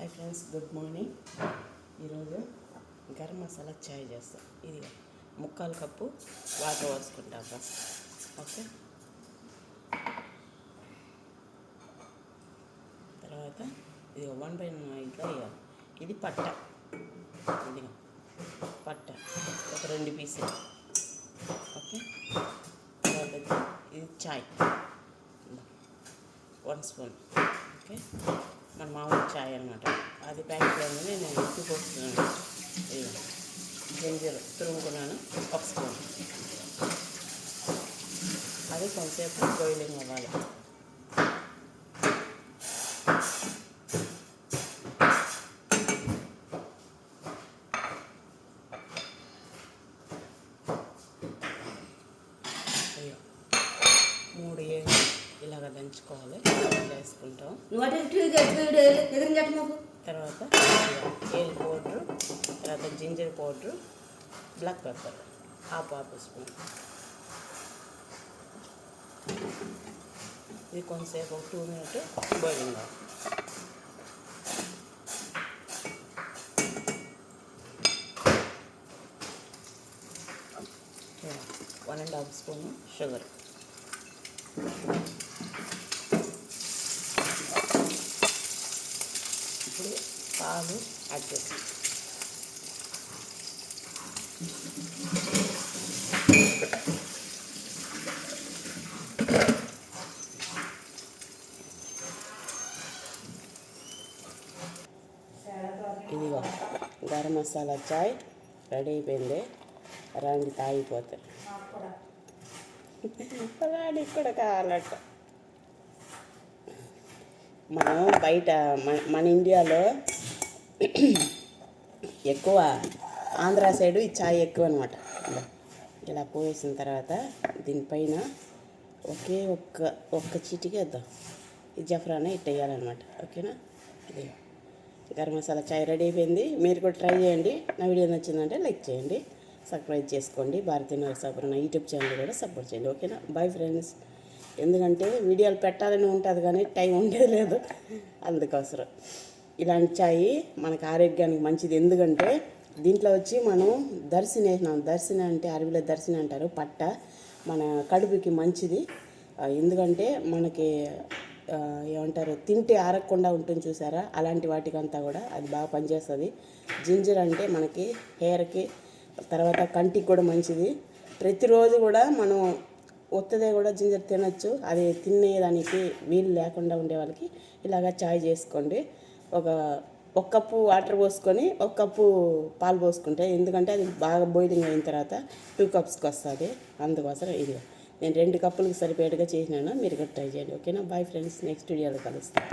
Hi friends, good morning. ఈరోజు గరం మసాలా చాయ్ చేస్తాం. ఇది 3/4 కప్పు వాటర్ పోసుకుంటాం ఫస్ట్. ఓకే, తర్వాత ఇది 1/9 వేయాలి. ఇది పట్ట, ఇది పట్ట ఒక 2 పీసులు. ఓకే, తర్వాత ఇది చాయ్ 1 స్పూన్. ఓకే, మన మామూలు చాయ్ అనమాట. అది ప్యాకెట్లోనే నేను ఎక్కువ పోస్తున్నాను. ఇది జింజర్ తురుముకున్నాను 1 స్పూన్. అది కొంతసేపు బాయిలింగ్ అవ్వాలి. మూడు ఏళ్ళు ఇలాగ దంచుకోవాలి. వేసుకుంటాం. తర్వాత ఏల్ పౌడరు, తర్వాత ginger powder, black pepper half spoon. ఇది కొంతసేపు ఒక 2 మినిట్ బాయిలింగ్ అవ్వాలి. One and half spoon sugar. ఇప్పుడు పాలు యాడ్ చేస్తాం. ఇదిగో గరం మసాలా చాయ్ రెడీ అయిపోయింది. రాండి తాగిపోతారు. రానికి కూడా కావాలట. మనం బయట మన ఇండియాలో ఎక్కువ ఆంధ్ర సైడు ఈ చాయ్ ఎక్కువ అనమాట. ఇలా పోసిన తర్వాత దీనిపైన ఒక్క చీటికి వేద్దాం. ఈ జఫ్రానా ఇట్ట వేయాలన్నమాట. ఓకేనా? ఇది గరం మసాలా చాయ్ రెడీ అయిపోయింది. మీరు కూడా ట్రై చేయండి. నా వీడియో నచ్చిందంటే లైక్ చేయండి, సబ్స్క్రైబ్ చేసుకోండి. భారతీయ నరసాపురం నా యూట్యూబ్ ఛానల్ కూడా సపోర్ట్ చేయండి. ఓకేనా? Bye friends. ఎందుకంటే వీడియోలు పెట్టాలని ఉంటుంది కానీ టైం ఉండేది లేదు, అందుకోసం. ఇలాంటి చాయ్ మనకు ఆరోగ్యానికి మంచిది. ఎందుకంటే దీంట్లో వచ్చి మనం దర్శిని వేసినాం. దర్శిని అంటే అరబీలో దర్శిని అంటారు. పట్ట మన కడుపుకి మంచిది. ఎందుకంటే మనకి ఏమంటారు, తింటే ఆరగకుండా ఉంటుంది చూసారా, అలాంటి వాటికంతా కూడా అది బాగా పనిచేస్తుంది. జింజర్ అంటే మనకి హెయిర్కి, తర్వాత కంటికి కూడా మంచిది. ప్రతిరోజు కూడా మనం ఒత్తదే కూడా జింజర్ తినచ్చు. అది తినేదానికి వీలు లేకుండా ఉండే వాళ్ళకి ఇలాగ చాయ్ చేసుకోండి. ఒక కప్పు వాటర్ పోసుకొని 1 కప్పు పాలు పోసుకుంటే, ఎందుకంటే అది బాగా బాయిలింగ్ అయిన తర్వాత 2 కప్స్కి వస్తుంది. అందుకోసం ఇది నేను 2 కప్పులకు సరిపోయేట్టుగా చేసినాను. మీరు కూడా ట్రై చేయండి. ఓకేనా? Bye friends. నెక్స్ట్ వీడియోలో కలుస్తాను.